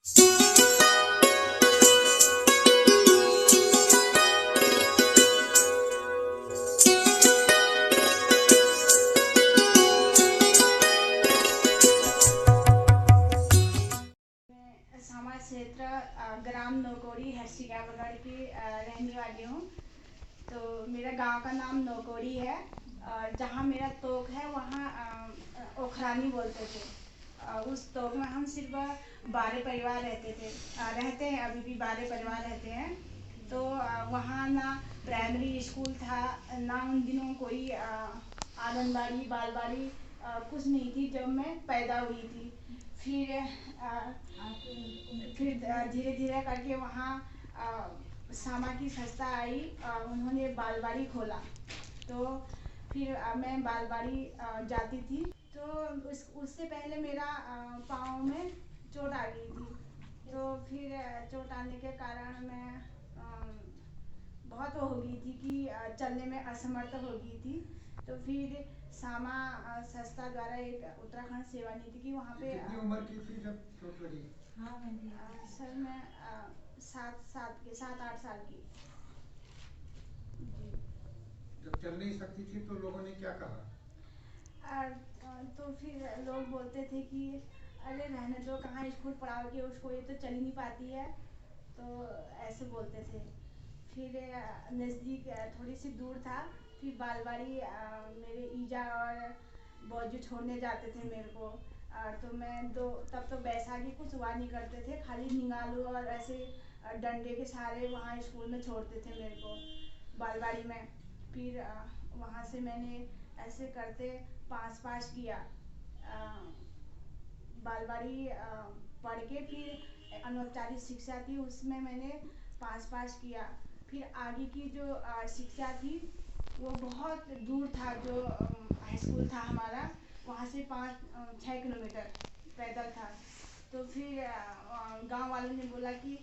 समाज क्षेत्र ग्राम नौकोड़ी हर्षिकागढ़ की रहने वाली हूँ। तो मेरा गांव का नाम नौकोड़ी है और जहाँ मेरा तोक है वहाँ ओखरानी बोलते थे। उस तोक में हम सिर्फ 12 परिवार रहते हैं, अभी भी 12 परिवार रहते हैं। तो वहाँ ना प्राइमरी स्कूल था, ना उन दिनों कोई आंगनबाड़ी बालवाड़ी कुछ नहीं थी जब मैं पैदा हुई थी। फिर धीरे धीरे करके वहाँ सामा की संस्था आई, उन्होंने बालवाड़ी खोला। तो फिर मैं बालवाड़ी जाती थी। तो उससे पहले मेरा पाँव में चोट आ गई थी। तो फिर चोट आने के कारण मैं बहुत हो गई थी कि चलने में असमर्थ हो गई थी। तो फिर सामा संस्था द्वारा एक उत्तराखंड सेवा नीति की वहाँ पे। कितनी उम्र की थी जब चोट लगी? सर मैं 7-8 साल की। जब चल नहीं सकती थी तो लोगों ने क्या कहा? तो फिर लोग बोलते थे कि अरे रहने दो, कहाँ स्कूल पढ़ाओगे उसको, ये तो चल ही नहीं पाती है। तो ऐसे बोलते थे। फिर नज़दीक थोड़ी सी दूर था, फिर बालवाड़ी मेरे ईजा और बौजू छोड़ने जाते थे मेरे को। तो मैं तब तो बैसाखी कुछ हुआ नहीं करते थे, खाली निगालू और ऐसे डंडे के सहारे वहाँ स्कूल में छोड़ते थे मेरे को बालवाड़ी में। फिर वहाँ से मैंने ऐसे करते पास किया बालवाड़ी पढ़ के। फिर अनौपचारिक शिक्षा थी उसमें मैंने पास किया। फिर आगे की जो शिक्षा थी वो बहुत दूर था, जो हाई स्कूल था हमारा वहाँ से 5-6 किलोमीटर पैदल था। तो फिर गांव वालों ने बोला कि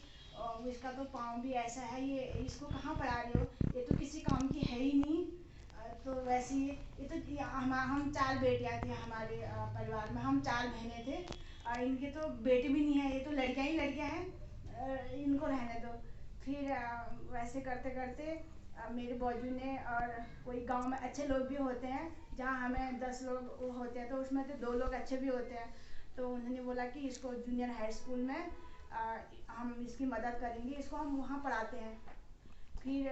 इसका तो पाँव भी ऐसा है, ये इसको कहाँ पढ़ा रहे हो, ये तो किसी काम की है ही नहीं। तो वैसे ये तो हम 4 बेटियाँ थी हमारे परिवार में, हम 4 बहनें थे और इनके तो बेटे भी नहीं है, ये तो लड़कियाँ ही लड़कियाँ हैं, इनको रहने दो। फिर वैसे करते करते मेरे बौजू ने, और कोई गांव में अच्छे लोग भी होते हैं, जहाँ हमें 10 लोग होते हैं तो उसमें तो 2 लोग अच्छे भी होते हैं। तो उन्होंने बोला कि इसको जूनियर हाई स्कूल में हम इसकी मदद करेंगे, इसको हम वहाँ पढ़ाते हैं। फिर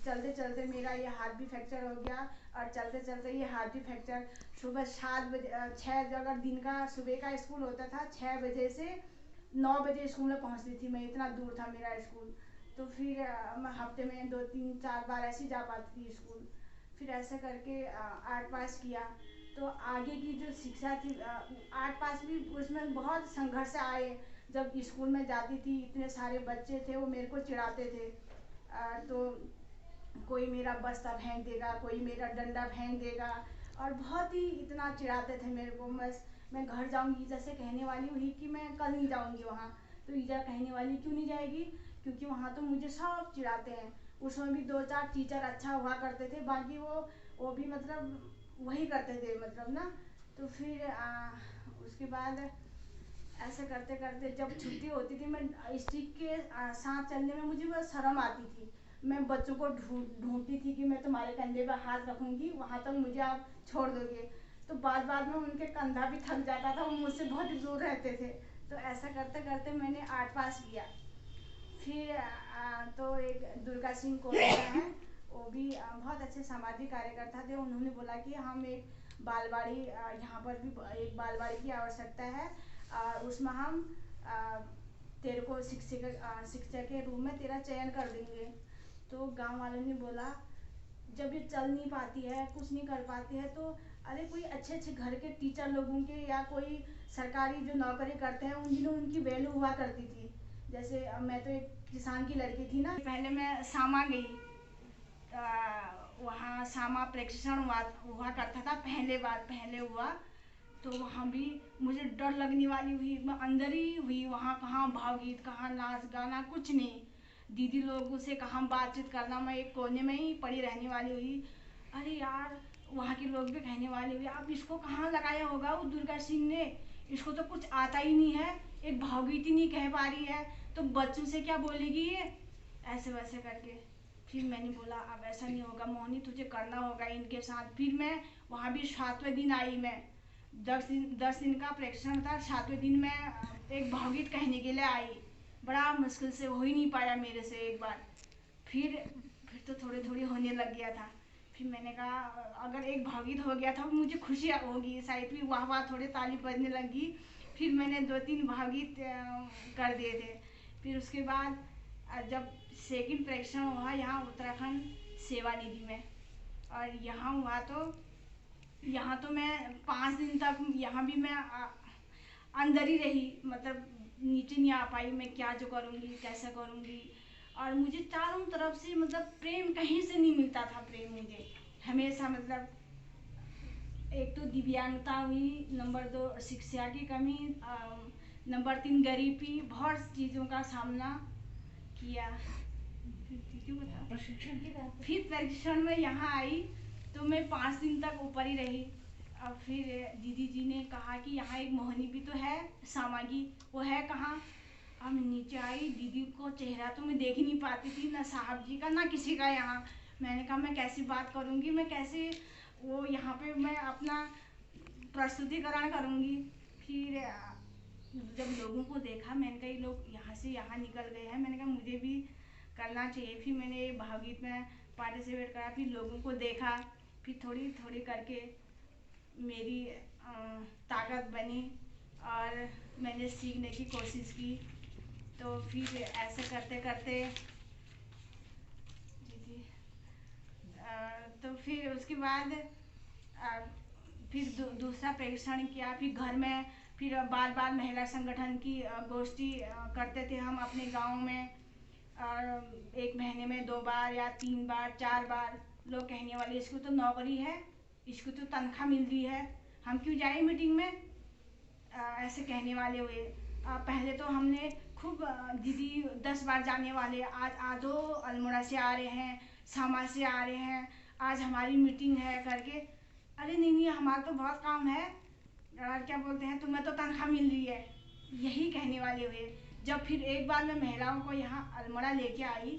चलते चलते मेरा ये हाथ भी फ्रैक्चर हो गया और चलते चलते ये हाथ भी फ्रैक्चर। सुबह 7 बजे 6 अगर दिन का सुबह का स्कूल होता था, 6 बजे से 9 बजे स्कूल में पहुँचती थी मैं, इतना दूर था मेरा स्कूल। तो फिर मैं हफ्ते में 2-3-4 बार ऐसे ही जा पाती थी स्कूल। फिर ऐसे करके 8 पास किया। तो आगे की जो शिक्षा थी 8 पास भी, उसमें बहुत संघर्ष आए। जब स्कूल में जाती थी इतने सारे बच्चे थे, वो मेरे को चिढ़ाते थे। तो कोई मेरा बस्ता फेंक देगा, कोई मेरा डंडा फेंक देगा और बहुत ही इतना चिढ़ाते थे मेरे को। मैं घर जाऊंगी जैसे कहने वाली हुई कि मैं कल नहीं जाऊंगी वहाँ, तो ईजा कहने वाली क्यों नहीं जाएगी, क्योंकि वहाँ तो मुझे सब चिढ़ाते हैं। उसमें भी 2-4 टीचर अच्छा हुआ करते थे, बाकी वो भी मतलब वही करते थे मतलब ना। तो फिर उसके बाद ऐसे करते करते जब छुट्टी होती थी, मैं स्टिक के साथ चलने में मुझे बहुत शर्म आती थी। मैं बच्चों को ढूंढती थी कि मैं तुम्हारे कंधे पर हाथ रखूंगी, वहाँ तक मुझे आप छोड़ दोगे। तो बाद में उनके कंधा भी थक जाता था, वो मुझसे बहुत दूर रहते थे। तो ऐसा करते करते मैंने 8 पास किया। फिर तो एक दुर्गा सिंह कोलकाता है, वो भी बहुत अच्छे सामाजिक कार्यकर्ता थे। उन्होंने बोला कि हम एक बालवाड़ी, यहाँ पर भी एक बालवाड़ी की आवश्यकता है, उसमें हम तेरे को शिक्षक के रूप में तेरा चयन कर देंगे। तो गांव वालों ने बोला जब ये चल नहीं पाती है, कुछ नहीं कर पाती है, तो अरे कोई अच्छे अच्छे घर के टीचर लोगों के या कोई सरकारी जो नौकरी करते हैं उन दिनों उनकी वैल्यू हुआ करती थी। जैसे मैं तो एक किसान की लड़की थी ना, पहले मैं सामा गई, वहाँ सामा प्रशिक्षण हुआ करता था, पहले हुआ। तो वहाँ भी मुझे डर लगने वाली हुई, मैं अंदर ही हुई, वहाँ कहाँ भावगीत, कहाँ नाच गाना, कुछ नहीं। दीदी लोगों से कहाँ बातचीत करना, मैं एक कोने में ही पड़ी रहने वाली हुई। अरे यार, वहाँ के लोग भी कहने वाले हुए अब इसको कहाँ लगाया होगा वो दुर्गा सिंह ने, इसको तो कुछ आता ही नहीं है, एक भावगीत ही नहीं कह पा रही है तो बच्चों से क्या बोलेगी ये, ऐसे वैसे करके। फिर मैंने बोला अब ऐसा नहीं होगा मोहिनी, तुझे करना होगा इनके साथ। फिर मैं वहाँ भी 7वें दिन आई, मैं 10 दिन का प्रेक्षण था, 7वें दिन मैं एक भावगीत कहने के लिए आई। बड़ा मुश्किल से हो ही नहीं पाया मेरे से एक बार। फिर तो थोड़ी थोड़ी होने लग गया था। फिर मैंने कहा अगर एक भावगीत हो गया था मुझे खुशी होगी शायद। फिर वाह वाह थोड़े ताली बजने लगी। फिर मैंने 2-3 भावगीत कर दिए थे। फिर उसके बाद जब सेकंड प्रेक्षण हुआ यहाँ उत्तराखंड सेवा निधि में, और यहाँ हुआ तो यहाँ तो मैं 5 दिन तक यहाँ भी मैं अंदर ही रही, मतलब नीचे नहीं आ पाई। मैं क्या जो करूँगी कैसे करूँगी, और मुझे चारों तरफ से मतलब प्रेम कहीं से नहीं मिलता था। प्रेम मुझे हमेशा मतलब एक तो दिव्यांगता हुई, नंबर 2 शिक्षा की कमी, नंबर 3 गरीबी, बहुत चीज़ों का सामना किया। प्रशिक्षण की बात। फिर प्रशिक्षण में यहाँ आई तो मैं 5 दिन तक ऊपर ही रही। और फिर दीदी जी ने कहा कि यहाँ एक मोहिनी भी तो है सामागी, वो है कहाँ। अब नीचे आई, दीदी को चेहरा तो मैं देख ही नहीं पाती थी, ना साहब जी का ना किसी का यहाँ। मैंने कहा मैं कैसी बात करूँगी, मैं कैसे वो यहाँ पे मैं अपना प्रस्तुतिकरण करूँगी। फिर जब लोगों को देखा मैंने कहा ये लोग यहाँ से यहाँ निकल गए हैं, मैंने कहा मुझे भी करना चाहिए। फिर मैंने भावगीत में पार्टिसिपेट करा, फिर लोगों को देखा, फिर थोड़ी थोड़ी करके मेरी ताकत बनी और मैंने सीखने की कोशिश की। तो फिर ऐसे करते करते तो फिर उसके बाद फिर दूसरा परीक्षण किया। फिर घर में फिर बार बार महिला संगठन की गोष्ठी करते थे हम अपने गांव में, और 1 महीने में 2 बार या 3 बार 4 बार। लोग कहने वाले इसको तो नौकरी है, इसको तो तनख्वाह मिल रही है, हम क्यों जाए मीटिंग में, ऐसे कहने वाले हुए। पहले तो हमने खूब दीदी 10 बार जाने वाले, आज आधो अल्मोड़ा से आ रहे हैं, सामा से आ रहे हैं, आज हमारी मीटिंग है करके। अरे नहीं हमारा तो बहुत काम है, और क्या बोलते हैं तुम्हें तो तनख्वाह मिल रही है, यही कहने वाले हुए। जब फिर एक बार मैं महिलाओं को यहाँ अल्मोड़ा लेके आई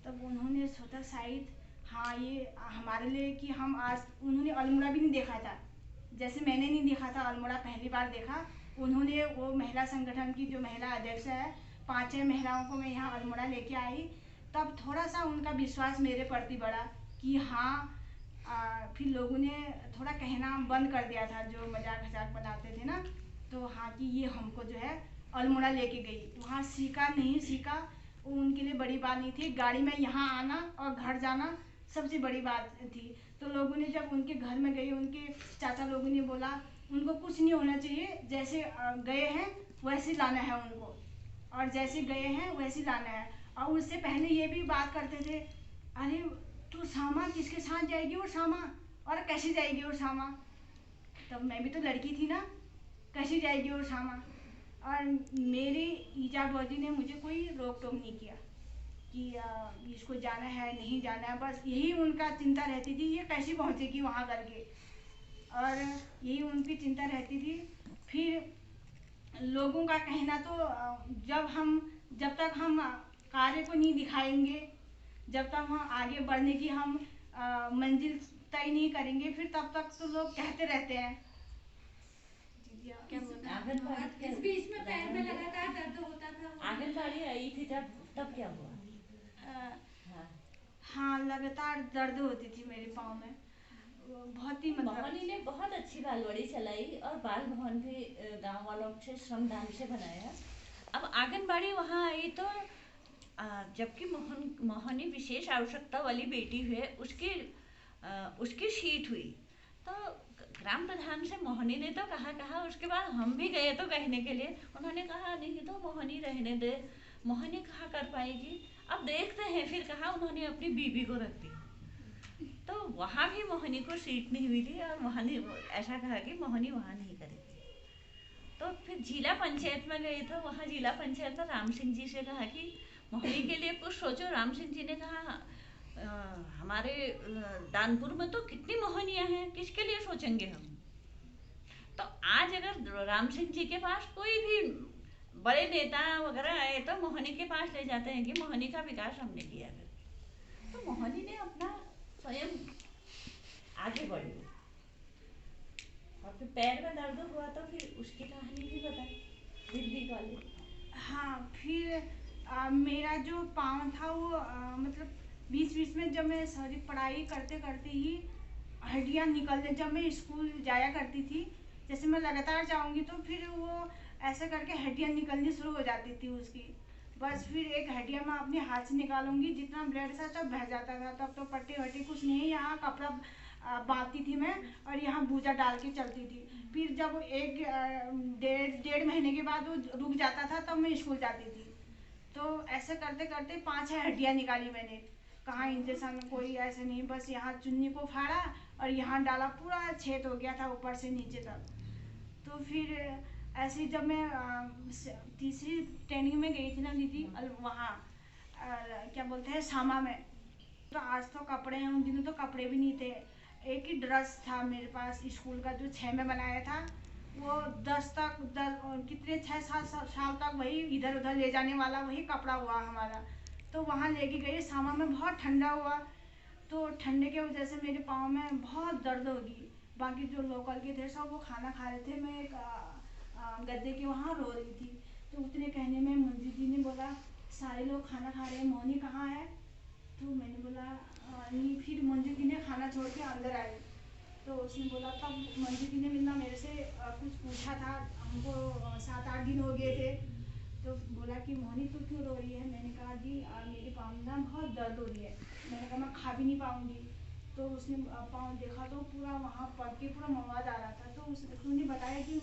तब उन्होंने सोचा शायद हाँ ये हमारे लिए कि हम आज, उन्होंने अल्मोड़ा भी नहीं देखा था, जैसे मैंने नहीं देखा था अल्मोड़ा, पहली बार देखा उन्होंने। वो महिला संगठन की जो महिला अध्यक्ष है, 5-6 महिलाओं को मैं यहाँ अल्मोड़ा लेके आई, तब थोड़ा सा उनका विश्वास मेरे प्रति बढ़ा कि हाँ। फिर लोगों ने थोड़ा कहना बंद कर दिया था, जो मजाक बनाते थे ना, तो हाँ कि ये हमको जो है अल्मोड़ा लेके गई, वहाँ सीखा नहीं सीखा वो उनके लिए बड़ी बात नहीं थी। गाड़ी में यहाँ आना और घर जाना सबसे बड़ी बात थी। तो लोगों ने जब उनके घर में गई, उनके चाचा लोगों ने बोला उनको कुछ नहीं होना चाहिए, जैसे गए हैं वैसे लाना है उनको, और जैसे गए हैं वैसे लाना है। और उससे पहले ये भी बात करते थे, अरे तू सामा किसके साथ जाएगी वो सामा, और कैसे जाएगी वो सामा, तब मैं भी तो लड़की थी ना, कैसे जाएगी वो सामा। और मेरी ईजा बौजी ने मुझे कोई रोक टोक नहीं किया कि इसको जाना है नहीं जाना है, बस यही उनका चिंता रहती थी ये कैसे पहुँचेगी वहाँ करके, और यही उनकी चिंता रहती थी। फिर लोगों का कहना तो जब तक हम कार्य को नहीं दिखाएंगे, जब तक हम आगे बढ़ने की हम मंजिल तय नहीं करेंगे, फिर तब तक तो लोग कहते रहते हैं। इस बीच में पैर में लगातार दर्द होता था। आंगनबाड़ी आई थी तब क्या हुआ? हाँ लगातार दर्द होती थी मेरे पाँव में, बहुत ही मतलब। मोहिनी ने बहुत अच्छी बालवाड़ी चलाई और बाल भवन भी गांव वालों से श्रमदान से बनाया। अब आंगनबाड़ी वहाँ आई तो जबकि मोहिनी विशेष आवश्यकता वाली बेटी है, उसकी सीट हुई तो ग्राम प्रधान से मोहिनी ने तो कहा। उसके बाद हम भी गए तो कहने के लिए, उन्होंने कहा नहीं तो मोहिनी रहने दे, मोहिनी कहाँ कर पाएगी, अब देखते हैं। फिर कहा उन्होंने अपनी बीबी को रख दी, तो वहाँ भी मोहिनी को सीट नहीं मिली और मोहिनी ऐसा कहा कि मोहिनी वहाँ नहीं करेगी। तो फिर जिला पंचायत में गए तो वहाँ जिला पंचायत में राम सिंह जी से कहा कि मोहिनी के लिए कुछ सोचो। राम सिंह जी ने कहा हमारे दानपुर में तो कितनी मोहनियाँ हैं, किसके लिए सोचेंगे हम। तो आज अगर राम सिंह जी के पास कोई भी बड़े नेता वगैरह आए तो मोहिनी के पास ले जाते हैं कि मोहिनी का विकास हमने किया है। तो मोहिनी ने अपना स्वयं आगे बढ़ी और फिर पैर में दर्द हुआ तो फिर उसकी कहानी भी बताई दिल्ली वाली। हाँ, फिर मेरा जो पाँव था वो मतलब बीच बीच में जब मैं सारी पढ़ाई करते करते ही हड्डियाँ निकलने, जब मैं स्कूल जाया करती थी, जैसे मैं लगातार जाऊंगी तो फिर वो ऐसे करके हड्डियाँ निकलनी शुरू हो जाती थी उसकी। बस फिर एक हड्डियाँ मैं अपने हाथ से निकालूंगी, जितना ब्लड था सब बह जाता था। तब तो पट्टी वट्टी कुछ नहीं, यहाँ कपड़ा बांधती थी मैं और यहाँ बूजा डाल के चलती थी। फिर जब एक डेढ़ महीने के बाद वो रुक जाता था तब मैं स्कूल जाती थी। तो ऐसे करते करते 5-6 हड्डियाँ निकाली मैंने। कहाँ इंजेक्शन कोई ऐसे नहीं, बस यहाँ चुन्नी को फाड़ा और यहाँ डाला, पूरा छेद हो गया था ऊपर से नीचे तक। तो फिर ऐसे ही जब मैं तीसरी ट्रेनिंग में गई थी ना दीदी, वहाँ क्या बोलते हैं सामा में, तो आज तो कपड़े हैं, उन दिनों तो कपड़े भी नहीं थे। एक ही ड्रेस था मेरे पास स्कूल का जो 6 में बनाया था, वो 10 कितने 6-7 साल तक वही इधर उधर ले जाने वाला वही कपड़ा हुआ हमारा। तो वहाँ लेके गई सामा में, बहुत ठंडा हुआ, तो ठंडे के वजह से मेरे पाँव में बहुत दर्द होगी। बाकी जो लोकल के थे सब वो खाना खा रहे थे, मैं एक गद्दे के वहाँ रो रही थी। तो उतने कहने में मंजू जी ने बोला सारे लोग खाना खा रहे हैं, मोनी कहाँ है? तो मैंने बोला नहीं। फिर मंजू जी ने खाना छोड़ के अंदर आई, तो उसने बोला, तब मंजू जी ने मिलना मेरे से कुछ पूछा था, हमको 7-8 दिन हो गए थे। तो बोला कि मोनी तू क्यों रो रही है? मैंने कहा जी मेरे पाँव में ना बहुत दर्द हो रही है। मैंने कहा मैं खा भी नहीं पाऊँगी। तो उसने पाँव देखा तो पूरा वहाँ पड़ के पूरा मवाद आ रहा था। तो उसने बताया कि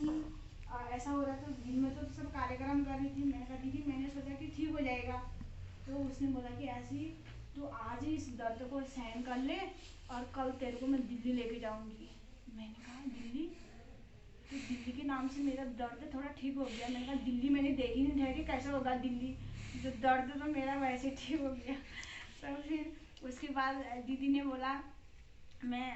ऐसा हो रहा था, दिन में तो सब कार्यक्रम कर रही थी। मैंने कहा दीदी मैंने सोचा कि ठीक हो जाएगा। तो उसने बोला कि ऐसी तो आज ही इस दर्द को सहन कर ले और कल तेरे को मैं दिल्ली लेके जाऊँगी। मैंने कहा दिल्ली? तो दिल्ली के नाम से मेरा दर्द थोड़ा ठीक हो गया। मैंने कहा दिल्ली मैंने देखी नहीं ठहरी, कैसे होगा दिल्ली? जो दर्द तो मेरा वैसे ठीक हो गया। तो फिर उसके बाद दीदी ने बोला मैं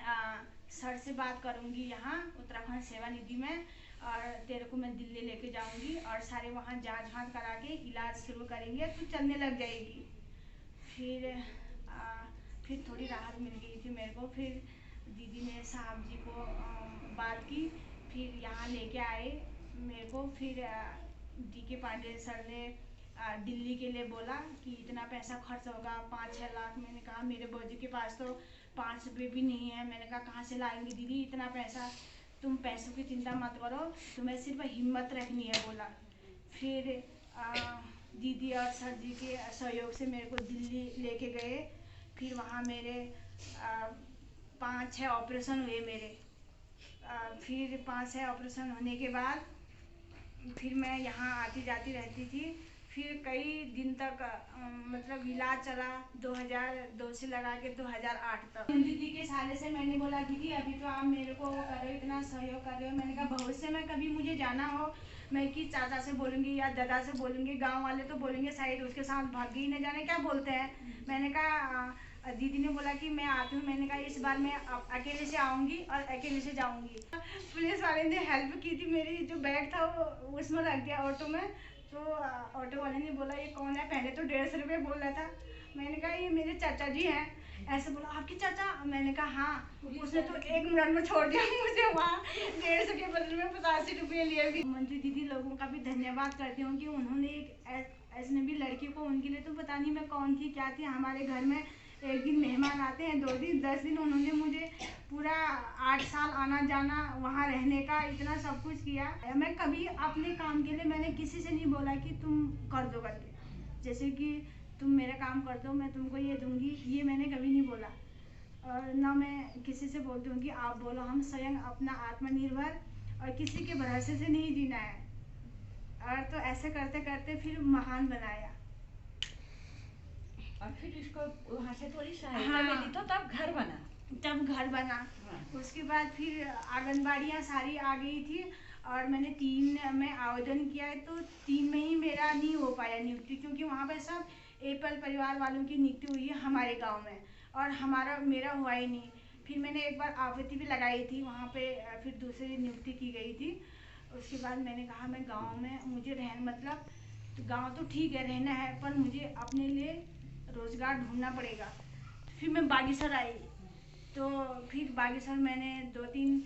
सर से बात करूँगी यहाँ उत्तराखंड सेवा निधि में, और तेरे को मैं दिल्ली लेके जाऊँगी और सारे वहाँ जाँच वाँच करा के इलाज शुरू करेंगे, तो चलने लग जाएगी। फिर थोड़ी राहत मिल गई थी मेरे को। फिर दीदी ने साहब जी को बात की, फिर यहाँ लेके आए मेरे को। फिर DK पांडे सर ने दिल्ली के लिए बोला कि इतना पैसा खर्च होगा 5-6 लाख। मैंने कहा मेरे बौजी के पास तो 5 रुपये भी नहीं है। मैंने कहा कहाँ से लाएंगे दीदी इतना पैसा? तुम पैसों की चिंता मत करो, तुम्हें सिर्फ हिम्मत रखनी है, बोला। फिर दीदी और सर जी के सहयोग से मेरे को दिल्ली लेके गए। फिर वहाँ मेरे 5-6 ऑपरेशन हुए मेरे। फिर 5-6 ऑपरेशन होने के बाद फिर मैं यहाँ आती जाती रहती थी। फिर कई दिन तक मतलब इलाज चला, 2002 से लगा के 2008 तक। दीदी के साले से मैंने बोला दीदी अभी तो आप मेरे को कर रहे हो, इतना सहयोग कर रहे हो। मैंने कहा भविष्य में कभी मुझे जाना हो, मैं कि चाचा से बोलूँगी या दादा से बोलूँगी, गांव वाले तो बोलेंगे शायद उसके साथ भाग गई, न जाने क्या बोलते हैं। मैंने कहा दीदी ने बोला कि मैं आती हूँ। मैंने कहा इस बार मैं अकेले से आऊँगी और अकेले से जाऊँगी। पुलिस वाले ने हेल्प की थी, मेरी जो बैग था वो उसमें रख दिया ऑटो में। तो ऑटो वाले ने बोला ये कौन है? पहले तो 150 रुपये बोल रहा था। मैंने कहा ये मेरे चाचा जी हैं। ऐसे बोला आपके चाचा? मैंने कहा हाँ। उसने तो 1 मिनट में छोड़ दिया मुझे वहाँ, 150 के बदले में 85 रुपये लिए भी। मंजू दीदी लोगों का भी धन्यवाद करती हूँ कि उन्होंने एक अजनबी लड़की को, उनके लिए तो पता नहीं मैं कौन थी क्या थी, हमारे घर में एक दिन मेहमान आते हैं, 2 दिन 10 दिन, उन्होंने मुझे पूरा 8 साल आना जाना वहाँ रहने का इतना सब कुछ किया। मैं कभी अपने काम के लिए मैंने किसी से नहीं बोला कि तुम कर दो करके, जैसे कि तुम मेरा काम कर दो मैं तुमको ये दूंगी, ये मैंने कभी नहीं बोला। और ना मैं किसी से बोलती हूँ कि आप बोलो, हम स्वयं अपना आत्मनिर्भर और किसी के भरोसे से नहीं जीना है। और तो ऐसे करते करते फिर महान बनाया। और फिर इसको वहाँ से थोड़ी सहायता मिली तो तब घर बना। उसके बाद फिर आंगनबाड़ियाँ सारी आ गई थी और मैंने 3 में आवेदन किया है, तो 3 में ही मेरा नहीं हो पाया नियुक्ति, क्योंकि वहाँ पे सब एपल परिवार वालों की नियुक्ति हुई है हमारे गांव में और मेरा हुआ ही नहीं। फिर मैंने एक बार आवृत्ति भी लगाई थी वहाँ पे, फिर दूसरी नियुक्ति की गई थी। उसके बाद मैंने कहा मैं गांव में मुझे मतलब तो गांव तो ठीक है रहना है, पर मुझे अपने लिए रोज़गार ढूंढना पड़ेगा। फिर मैं बागेश्वर आई, तो फिर बागेश्वर मैंने 2-3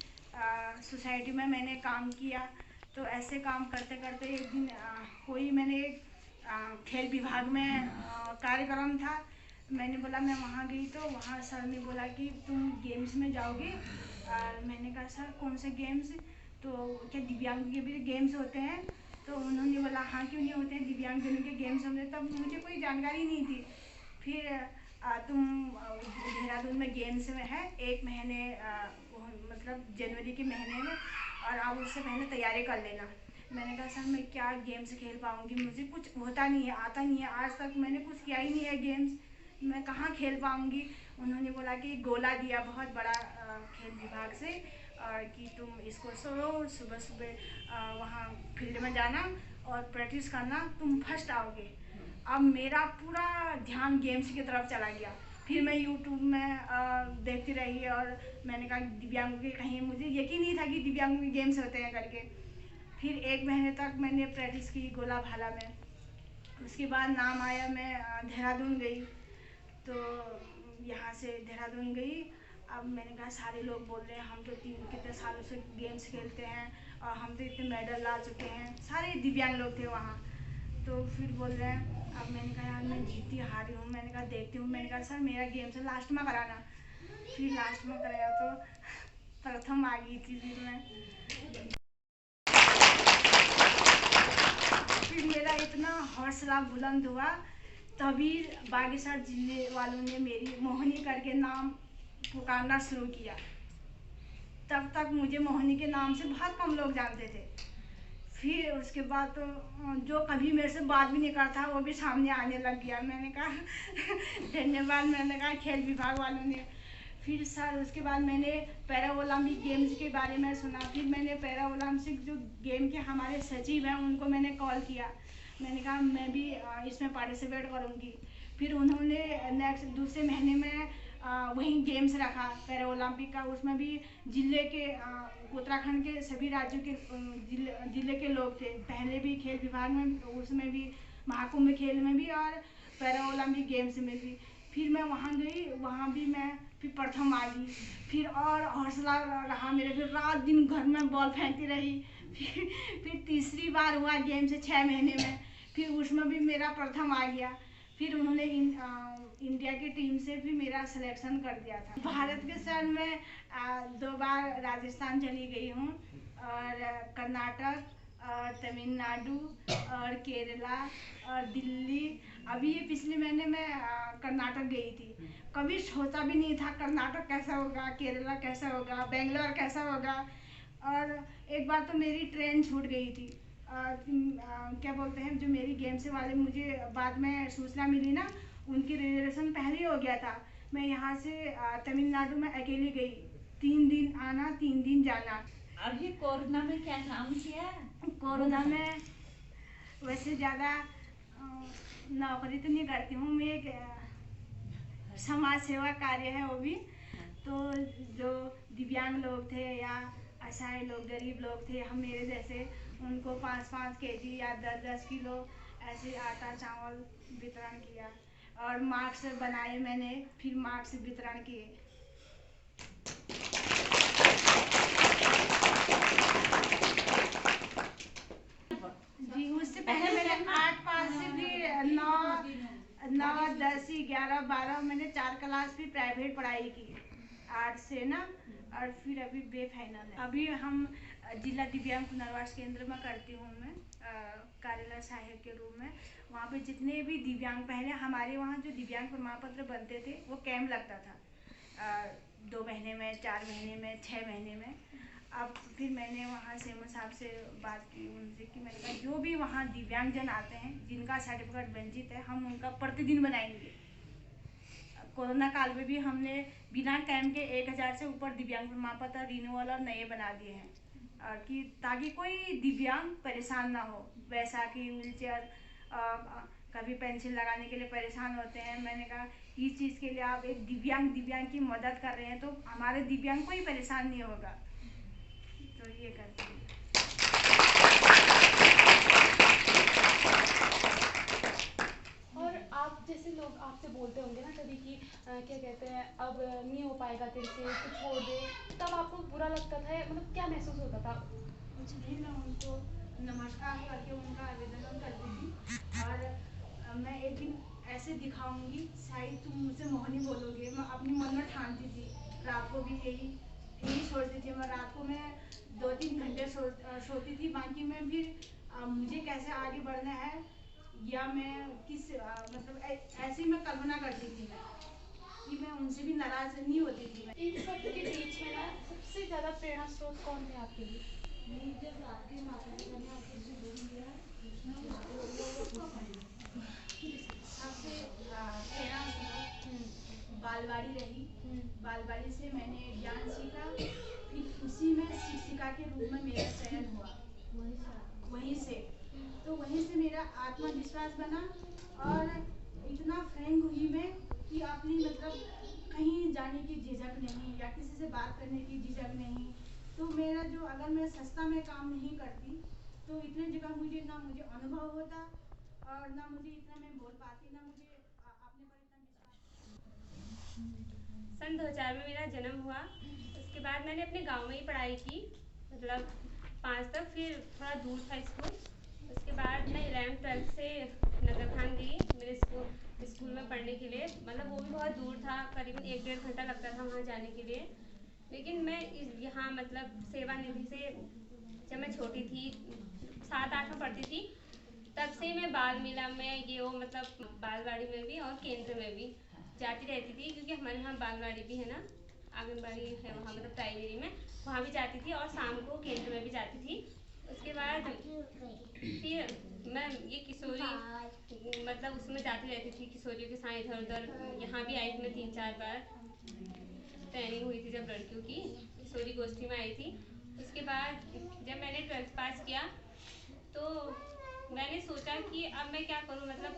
सोसाइटी में मैंने काम किया। तो ऐसे काम करते करते एक दिन कोई मैंने एक खेल विभाग में कार्यक्रम था, मैंने बोला मैं वहाँ गई तो वहाँ सर ने बोला कि तुम गेम्स में जाओगे। मैंने कहा सर कौन से गेम्स, तो क्या दिव्यांग के भी गेम्स होते हैं? तो उन्होंने बोला हाँ क्यों नहीं होते हैं, दिव्यांगजनों के गेम्स होते हैं। तब मुझे कोई जानकारी नहीं थी। फिर तुम देहरादून में गेम्स में है 1 महीने मतलब जनवरी के महीने में, और आप उससे पहले तैयारी कर लेना। मैंने कहा सर मैं क्या गेम्स खेल पाऊँगी, मुझे कुछ होता नहीं है, आता नहीं है, आज तक मैंने कुछ किया ही नहीं है गेम्स, मैं कहाँ खेल पाऊँगी। उन्होंने बोला कि गोला दिया बहुत बड़ा खेल विभाग से, और कि तुम इसको रोज सुबह सुबह वहाँ फील्ड में जाना और प्रैक्टिस करना, तुम फर्स्ट आओगे। अब मेरा पूरा ध्यान गेम्स की तरफ चला गया। फिर मैं यूट्यूब में देखती रही, और मैंने कहा दिव्यांगों के, कहीं मुझे यकीन नहीं था कि दिव्यांगों के गेम्स होते हैं करके। फिर 1 महीने तक मैंने प्रैक्टिस की गोला भाला में। उसके बाद नाम आया, मैं देहरादून गई। तो यहाँ से देहरादून गई। अब मैंने कहा सारे लोग बोल रहे हैं हम तो कितने सालों से गेम्स खेलते हैं और हम तो इतने मेडल ला चुके हैं, सारे दिव्यांग लोग थे वहाँ। तो फिर बोल रहे हैं, अब मैंने कहा यार मैं जीती हारी हूँ, मैंने कहा देखती हूँ। मैंने कहा सर मेरा गेम से लास्ट में कराना। फिर लास्ट में कराया तो प्रथम आ गई थी। फिर मेरा इतना हौसला बुलंद हुआ, तभी बागेश्वर जिले वालों ने मेरी मोहिनी करके नाम पुकारना शुरू किया। तब तक मुझे मोहिनी के नाम से बहुत कम लोग जानते थे। फिर उसके बाद तो जो कभी मेरे से बात भी नहीं करता वो भी सामने आने लग गया। मैंने कहा धन्यवाद, मैंने कहा खेल विभाग वालों ने। फिर सर उसके बाद मैंने पैरा ओलंपिक गेम्स के बारे में सुना। फिर मैंने पैरा ओलंपिक जो गेम के हमारे सचिव हैं उनको मैंने कॉल किया, मैंने कहा मैं भी इसमें पार्टिसिपेट करूँगी। फिर उन्होंने नेक्स्ट दूसरे महीने में वहीं गेम्स रखा पैरा ओलंपिक का। उसमें भी जिले के उत्तराखंड के सभी राज्यों के जिले के लोग थे। पहले भी खेल विभाग में, उसमें भी महाकुंभ खेल में भी और पैरा ओलंपिक गेम्स में भी। फिर मैं वहाँ गई, वहाँ भी मैं फिर प्रथम आ गई। फिर और हौसला रहा मेरे, फिर रात दिन घर में बॉल फेंकती रही। फिर तीसरी बार हुआ गेम से 6 महीने में, फिर उसमें भी मेरा प्रथम आ गया। फिर उन्होंने इंडिया की टीम से भी मेरा सिलेक्शन कर दिया था। भारत के सर में 2 बार राजस्थान चली गई हूँ, और कर्नाटक और तमिलनाडु और केरला और दिल्ली। अभी ये पिछले महीने मैं कर्नाटक गई थी। कभी सोचा भी नहीं था कर्नाटक कैसा होगा, केरला कैसा होगा, बेंगलोर कैसा होगा। और एक बार तो मेरी ट्रेन छूट गई थी। क्या बोलते हैं, जो मेरी गेम से वाले, मुझे बाद में सूचना मिली ना, उनकी रिजर्वेशन पहले ही हो गया था। मैं यहाँ से तमिलनाडु में अकेली गई, 3 दिन आना 3 दिन जाना। अभी कोरोना में क्या काम किया? कोरोना में वैसे ज़्यादा नौकरी तो नहीं करती हूँ मैं, एक समाज सेवा कार्य है वो भी। तो जो दिव्यांग लोग थे या असहाय लोग, गरीब लोग थे हम मेरे जैसे, उनको 5-5 केजी या 10-10 किलो ऐसे आटा चावल वितरण किया, और मास्क बनाए मैंने, फिर मास्क वितरण किए। जी उससे पहले मैंने 8-5 से भी 9, 10, 11, 12 मैंने 4 क्लास भी प्राइवेट पढ़ाई की 8 से ना, और फिर अभी बेफाइनल है। अभी हम जिला दिव्यांग पुनर्वास केंद्र में करती हूँ मैं कार्यालय सहायक के रूप में। वहाँ पे जितने भी दिव्यांग, पहले हमारे वहाँ जो दिव्यांग प्रमाण पत्र बनते थे वो कैंप लगता था 2 महीने में, 4 महीने में, 6 महीने में। अब फिर मैंने वहाँ से साहब से बात की उनसे कि मैंने कहा जो भी वहाँ दिव्यांगजन आते हैं जिनका सर्टिफिकेट वंचित है, हम उनका प्रतिदिन बनाएंगे। कोरोना काल में भी हमने बिना कैंप के 1000 से ऊपर दिव्यांग प्रमाण पत्र रिन्यूअल और नए बना दिए हैं, कि ताकि कोई दिव्यांग परेशान ना हो। वैसाखी व्हीलचेयर, कभी पेंसिल लगाने के लिए परेशान होते हैं। मैंने कहा इस चीज़ के लिए आप एक दिव्यांग की मदद कर रहे हैं तो हमारे दिव्यांग कोई परेशान नहीं होगा, तो ये करते हैं। लोग आपसे बोलते होंगे ना कभी कि क्या कहते हैं अब नहीं हो पाएगा तेरे से, तो छोड़ दे, तब आपको बुरा लगता था, मतलब क्या महसूस होता था? कुछ नहीं, मैं उनको नमस्कार करके उनका अभिनंदन करती थी और मैं एक दिन ऐसे दिखाऊंगी, शायद तुम मुझसे मोहिनी बोलोगे, मैं अपनी मन में ठानती थी। रात को भी यही सोचती थी मैं, रात को मैं 2-3 घंटे सोती थी, बाकी मैं फिर मुझे कैसे आगे बढ़ना है या मैं किस मतलब ऐसे ही मैं कल्पना करती थी मैं कि मैं उनसे भी नाराज नहीं होती थी मैं। इन सब के बीच में ना सबसे ज़्यादा प्रेरणा स्रोत कौन थे आपके लिए? जब आपके माता पिता ने आपको सुकून दिया, सबसे प्रेरणा बालवाड़ी रही। बालवाड़ी से मैंने ज्ञान सीखा, फिर उसी में शिक्षिका के रूप में मेरा चयन हुआ वहीं से, तो वहीं से मेरा आत्मविश्वास बना और इतना फ्रैंक हुई मैं कि अपनी मतलब कहीं जाने की झिझक नहीं या किसी से बात करने की झिझक नहीं। तो मेरा जो अगर मैं सस्ता में काम नहीं करती तो इतने जगह मुझे ना मुझे अनुभव होता और ना मुझे इतना मैं बोल पाती, ना मुझे अपने पर इतना विश्वास। सन 2000 में मेरा जन्म हुआ। उसके बाद मैंने अपने गांव में ही पढ़ाई की, मतलब 5 तक, फिर थोड़ा दूर था स्कूल। उसके बाद मैं 11th-12th से नगरखान गई मेरे स्कूल में पढ़ने के लिए, मतलब वो भी बहुत दूर था, करीबन 1-1.5 घंटा लगता था वहाँ जाने के लिए। लेकिन मैं यहाँ मतलब सेवानिधि से, जब मैं छोटी थी 7-8 में पढ़ती थी, तब से मैं बाल मेला में ये वो मतलब बालवाड़ी में भी और केंद्र में भी जाती रहती थी, क्योंकि हमारे यहाँ बालवाड़ी भी है ना, आंगनबाड़ी है वहाँ, मतलब प्राइमरी में वहाँ भी जाती थी और शाम को केंद्र में भी जाती थी। उसके बाद फिर मैं ये किशोरी मतलब उसमें जाती रहती थी, किशोरियों के साथ इधर उधर। यहाँ भी आई थी मैं 3-4 बार, ट्रेनिंग हुई थी जब लड़कियों की, किशोरी गोष्ठी में आई थी। उसके बाद जब मैंने 12th पास किया तो मैंने सोचा कि अब मैं क्या करूं, मतलब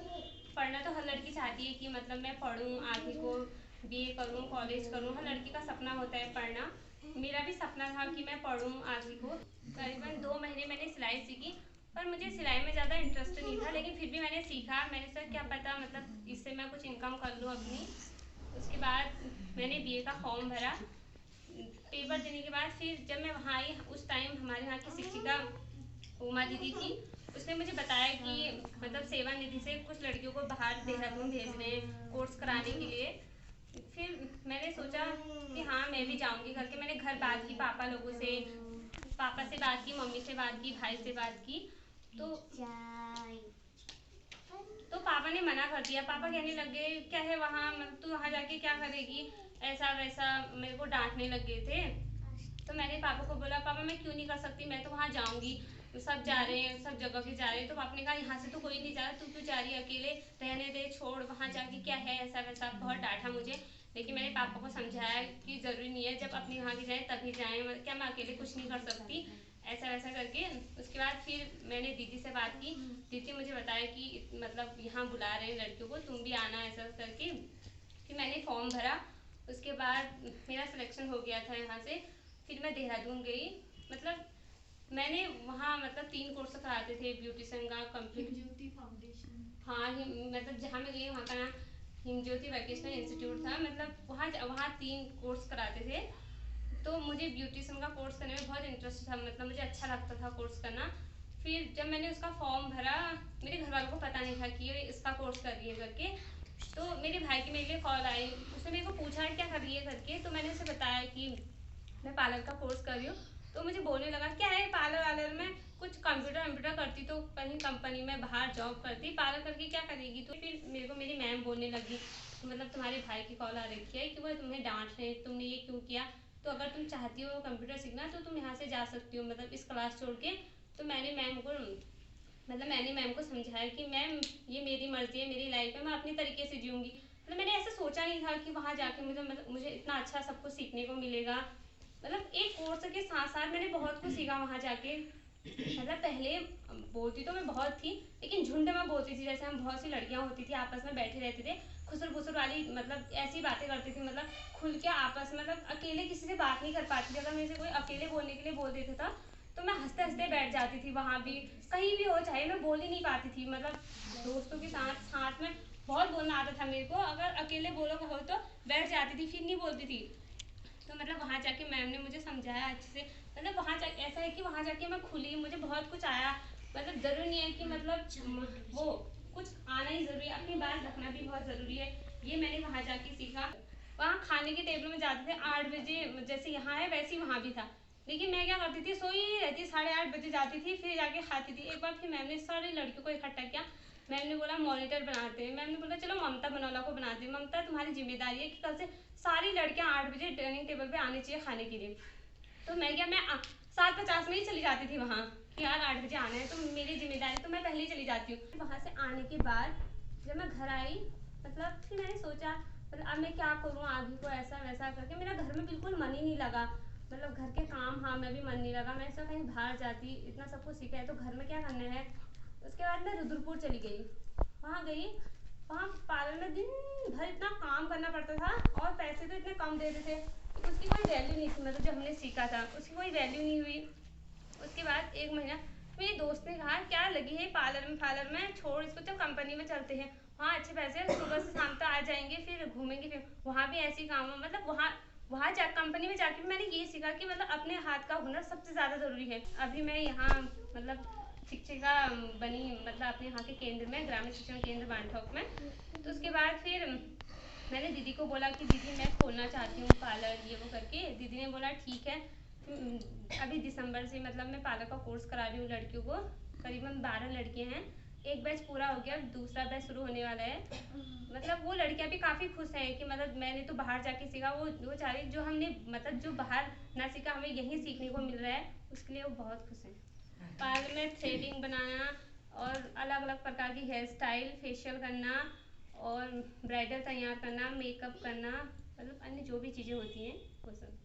पढ़ना तो हर लड़की चाहती है कि मतलब मैं पढूं, आगे को बीए करूं, कॉलेज करूं, हर लड़की का सपना होता है पढ़ना। मेरा भी सपना था कि मैं पढूं आगे को। करीबन 2 महीने मैंने सिलाई सीखी, पर मुझे सिलाई में ज़्यादा इंटरेस्ट नहीं था, लेकिन फिर भी मैंने सीखा। मैंने सोचा क्या पता मतलब इससे मैं कुछ इनकम कर लूँ अपनी। उसके बाद मैंने बीए का फॉर्म भरा। पेपर देने के बाद फिर जब मैं वहाँ आई, उस टाइम हमारे यहाँ की शिक्षिका उमा दीदी थी, उसने मुझे बताया कि मतलब सेवानिधि से कुछ लड़कियों को बाहर देहरादून भेज रहे हैं कोर्स कराने के लिए। फिर मैंने सोचा कि हाँ मैं भी जाऊंगी करके मैंने घर बात की, पापा लोगों से, पापा से बात की, मम्मी से बात की, भाई से बात की, तो पापा ने मना कर दिया। पापा कहने लगे क्या है वहाँ, मतलब तू वहाँ जाके क्या करेगी, ऐसा वैसा मेरे को डांटने लग गए थे। तो मैंने पापा को बोला पापा मैं क्यों नहीं कर सकती, मैं तो वहाँ जाऊँगी, सब जा रहे हैं, सब जगह के जा रहे हैं। तो पापा ने कहा यहाँ से तो कोई नहीं जा रहा, तू क्यों जा रही है अकेले, रहने दे, छोड़, वहाँ जाके क्या है, ऐसा वैसा बहुत डांटा मुझे। लेकिन मैंने पापा को समझाया कि ज़रूरी नहीं है, जब अपने यहाँ की जाए तभी जाएँ, क्या मैं अकेले कुछ नहीं कर सकती, ऐसा वैसा करके। उसके बाद फिर मैंने दीदी से बात की, दीदी मुझे बताया कि मतलब यहाँ बुला रहे हैं लड़कियों को, तुम भी आना, ऐसा करके। फिर मैंने फॉर्म भरा। उसके बाद मेरा सिलेक्शन हो गया था यहाँ से। फिर मैं देहरादून गई, मतलब मैंने वहाँ मतलब 3 कोर्स कराते थे, ब्यूटिशियन का, हिमज्योति फाउंडेशन, हाँ मतलब जहाँ मैं गई वहाँ का नाम हिमज्योति वोकेशनल इंस्टीट्यूट था, मतलब वहाँ 3 कोर्स कराते थे। तो मुझे ब्यूटिशियन का कोर्स करने में बहुत इंटरेस्ट था, मतलब मुझे अच्छा लगता था कोर्स करना। फिर जब मैंने उसका फॉर्म भरा, मेरे घर वालों को पता नहीं था कि ये इसका कोर्स कर रही है करके। तो मेरे भाई की मेरे लिए कॉल आई, उसने मेरे को पूछा क्या कर रही है करके। तो मैंने उसे बताया कि मैं पार्लर का कोर्स कर रही हूँ। तो मुझे बोलने लगा क्या है पार्लर वालर में, कुछ कंप्यूटर करती तो कहीं कंपनी में बाहर जॉब करती, पार्लर करके क्या करेगी। तो फिर मेरे को मेरी मैम बोलने लगी मतलब तुम्हारे भाई की कॉल आ रखी है कि वो तुम्हें डांट रहे हैं, तुमने ये क्यों किया, तो अगर तुम चाहती हो कंप्यूटर सीखना तो तुम यहाँ से जा सकती हो, मतलब इस क्लास छोड़ के। तो मैंने मैम को समझाया कि मैम ये मेरी मर्जी है, मेरी लाइफ है, मैं अपनी तरीके से जीऊँगी। मतलब मैंने ऐसा सोचा नहीं था कि वहाँ जाके मुझे इतना अच्छा सब कुछ सीखने को मिलेगा। मतलब एक कोर्स के साथ साथ मैंने बहुत कुछ सीखा वहाँ जाके। मतलब पहले बोलती तो मैं बहुत थी, लेकिन झुंड में बोलती थी, जैसे हम बहुत सी लड़कियाँ होती थी आपस में बैठे रहते थे, खुसर फुसर वाली मतलब ऐसी बातें करती थी, मतलब खुल के आपस में, मतलब अकेले किसी से बात नहीं कर पाती थी। अगर मेरे से कोई अकेले बोलने के लिए बोल देता था तो मैं हंसते हंसते बैठ जाती थी, वहाँ भी कहीं भी हो, चाहे मैं बोल ही नहीं पाती थी। मतलब दोस्तों के साथ में बहुत बोलना आता था मेरे को, अगर अकेले बोलो कहो तो बैठ जाती थी, फिर नहीं बोलती थी। तो मतलब वहाँ जाके मैम ने मुझे समझाया अच्छे से, मतलब वहाँ जा ऐसा है कि वहाँ जाके मैं खुली, मुझे बहुत कुछ आया। मतलब ज़रूरी नहीं है कि मतलब वो कुछ आना ही ज़रूरी है, अपनी बात रखना भी बहुत ज़रूरी है, ये मैंने वहाँ जाके सीखा। वहाँ खाने के टेबल में जाते थे 8 बजे, जैसे यहाँ है वैसे ही वहाँ भी था, लेकिन मैं क्या करती थी, सोई ही रहती, 8:30 बजे जाती थी, फिर जाके खाती थी। एक बार फिर मैम ने सारी लड़कियों को इकट्ठा किया, मैम ने बोला मॉनिटर बनाते हैं। मैम ने बोला चलो ममता बनौला को बनाते हैं, ममता तुम्हारी जिम्मेदारी है कि कल से सारी लड़कियां 8 बजे डाइनिंग टेबल पे आनी चाहिए खाने के लिए। तो मैं 7:50 में ही चली जाती थी वहाँ कि यार 8 बजे आना है, तो मेरी जिम्मेदारी, तो मैं पहले ही चली जाती हूँ। वहाँ से आने के बाद जब मैं घर आई, मतलब फिर मैंने सोचा मतलब अब मैं क्या करूँ आगे को, ऐसा वैसा करके मेरा घर में बिल्कुल मन ही नहीं लगा, मतलब घर के काम हाँ में भी मन नहीं लगा। मैं ऐसा कहीं बाहर जाती, इतना सब कुछ सीखा है तो घर में क्या करना है। उसके बाद मैं रुद्रपुर चली गई, वहाँ गई, वहाँ पार्लर में दिन भर इतना काम करना पड़ता था और पैसे तो इतने कम देते थे, उसकी कोई वैल्यू नहीं थी, मतलब जो हमने सीखा था उसकी कोई वैल्यू नहीं हुई। उसके बाद 1 महीना मेरी दोस्त ने कहा क्या लगी है पार्लर में छोड़ इसको, तो कंपनी में चलते हैं, वहाँ अच्छे पैसे, सुबह से शाम तक आ जाएंगे, फिर घूमेंगे, फिर वहाँ भी ऐसी काम है। मतलब वहाँ जा कंपनी में जाकर मैंने ये सीखा कि मतलब अपने हाथ का हुनर सबसे ज़्यादा ज़रूरी है। अभी मैं यहाँ मतलब शिक्षिका बनी, मतलब अपने यहाँ के केंद्र में, ग्रामीण शिक्षण केंद्र बांधवगढ़ में। तो उसके बाद फिर मैंने दीदी को बोला कि दीदी मैं खोलना चाहती हूँ पार्लर, ये वो करके। दीदी ने बोला ठीक है। अभी दिसंबर से मतलब मैं पार्लर का कोर्स करा रही हूँ लड़कियों को, करीबन 12 लड़कियाँ हैं, एक बैच पूरा हो गया, दूसरा बैच शुरू होने वाला है। मतलब वो लड़कियां भी काफ़ी खुश हैं कि मतलब मैंने तो बाहर जाके सीखा, वो चाह रही जो हमने मतलब जो बाहर ना सीखा हमें यहीं सीखने को मिल रहा है, उसके लिए वो बहुत खुश हैं। पार्लर में थ्रेडिंग बनाना और अलग अलग प्रकार की हेयर स्टाइल, फेशियल करना और ब्राइडल तैयार करना, मेकअप करना, मतलब अन्य जो भी चीज़ें होती हैं वो सब।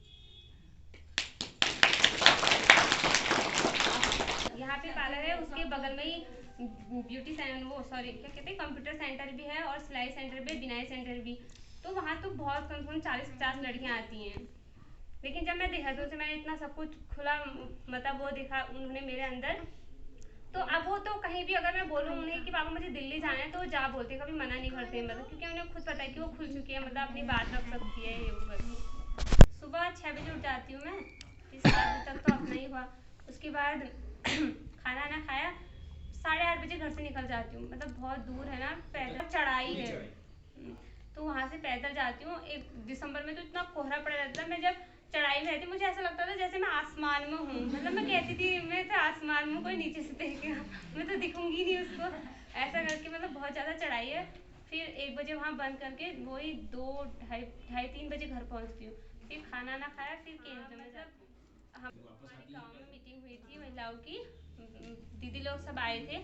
यहाँ पे पार्लर है, उसके बगल में ही ब्यूटी सेंटर, वो सॉरी क्या कहते हैं, कंप्यूटर सेंटर भी है और सिलाई सेंटर भी, बिनाई सेंटर भी। तो वहाँ तो बहुत कम से कम 40-50 लड़कियाँ आती हैं। लेकिन जब मैं देहरादून से मैंने इतना सब कुछ खुला मतलब वो देखा उन्होंने मेरे अंदर, तो अब वो तो कहीं भी अगर मैं बोलूँ उन्हें कि पापा मुझे दिल्ली जाना है तो वो जा बोलते, कभी मना नहीं करते, मतलब क्योंकि उन्हें खुद पता है कि वो खुल चुकी है, मतलब अपनी बात रख सकती है, ये वो करके। सुबह 6 बजे उठ जाती हूँ मैं, इस 7 बजे तक तो अपना ही हुआ। उसके बाद खाना ना खाया 8:30 बजे घर से निकल जाती हूँ, मतलब बहुत दूर है ना, पैदल चढ़ाई है, तो वहाँ से पैदल जाती हूँ। एक दिसंबर में तो इतना कोहरा पड़ा रहता था, मैं जब चढ़ाई में रहती मुझे ऐसा लगता था जैसे मैं आसमान में हूँ, मतलब मैं कहती थी मैं तो आसमान में, कोई नीचे से देखेगा मैं तो दिखूंगी नहीं उसको, ऐसा करके मतलब बहुत ज़्यादा चढ़ाई है। फिर 1 बजे वहाँ बंद करके वही 2, ढाई 3 बजे घर पहुँचती हूँ, फिर खाना ना खाया फिर केंद्र में जाती हूँ। हमारे गाँव में मीटिंग हुई थी महिलाओं की, दीदी लोग सब आए थे,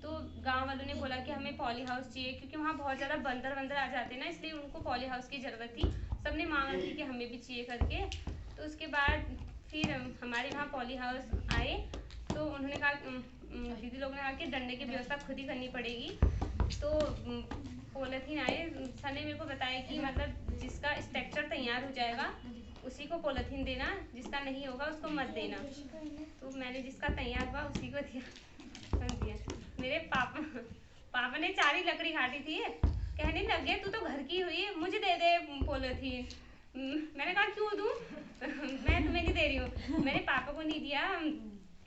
तो गांव वालों ने बोला कि हमें पॉली हाउस चाहिए, क्योंकि वहाँ बहुत ज़्यादा बंदर आ जाते हैं ना, इसलिए उनको पॉली हाउस की ज़रूरत थी। सबने मांग रखी कि हमें भी चाहिए करके। तो उसके बाद फिर हमारे वहाँ पॉली हाउस आए, तो उन्होंने कहा दीदी लोगों ने कहा कि डंडे की व्यवस्था खुद ही करनी पड़ेगी। तो पॉलीथीन आए, सर ने मेरे को बताया कि मतलब जिसका स्ट्रक्चर तैयार हो जाएगा उसी को पॉलीथीन देना, जिसका नहीं होगा उसको मत देना। तो मैंने जिसका तैयार हुआ उसी को दिया। मेरे पापा ने 4 ही लकड़ी काटी थी, कहने लगे तू तो घर की हुई, मुझे दे दे पॉलीथीन। मैंने कहा क्यों दूँ मैं तुम्हें नहीं दे रही हूँ। मैंने पापा को नहीं दिया,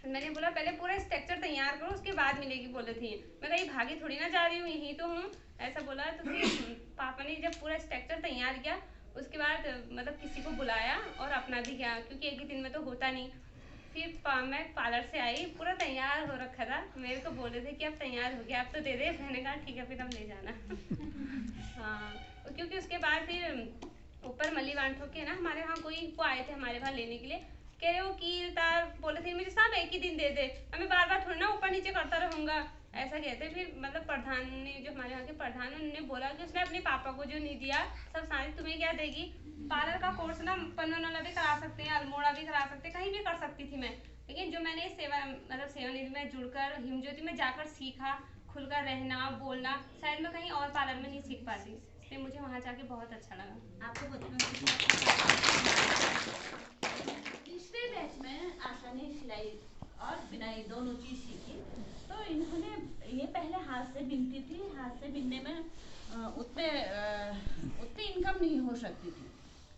मैंने बोला पहले पूरा स्ट्रक्चर तैयार करो उसके बाद मिलेगी पॉलीथीन, मैं कहीं भागी थोड़ी ना जा रही हूँ, यहीं तो हूँ, ऐसा बोला। तो फिर पापा ने जब पूरा स्ट्रक्चर तैयार किया उसके बाद मतलब किसी को बुलाया और अपना भी किया, क्योंकि एक ही दिन में तो होता नहीं। फिर मैं पार्लर से आई, पूरा तैयार हो रखा था, मेरे को बोले थे कि अब तैयार हो गया अब तो दे दे, मैंने कहा ठीक है फिर अब ले जाना हाँ, क्योंकि उसके बाद फिर ऊपर मल्ली बांठो के ना हमारे वहाँ कोई को आए थे हमारे वहाँ लेने के लिए, कह रहे हो कील तार पॉलीथीन मुझे सब एक ही दिन दे दे, मैं बार बार थोड़ी ना ऊपर नीचे करता रहूँगा, ऐसा कहते। फिर मतलब प्रधान ने, जो हमारे यहाँ के प्रधान, उन्होंने बोला कि उसने अपने पापा को जो नहीं दिया सब सारी तुम्हें क्या देगी। पार्लर का कोर्स ना पन्नोला भी करा सकते हैं, अल्मोड़ा भी करा सकते हैं, कहीं भी कर सकती थी मैं, लेकिन जो मैंने सेवानिधि में जुड़कर हिमज्योति में जाकर सीखा, खुलकर रहना बोलना, शायद मैं कहीं और पार्लर में नहीं सीख पाती, इसलिए मुझे वहाँ जाके बहुत अच्छा लगा। आपको बचपन से तीसरे बैच में आशा ने सिलाई और बिनाई दोनों चीज़ सीखी। तो इन्होंने ये पहले हाथ से बिनती थी, हाथ से बिनने में उतनी इनकम नहीं हो सकती थी।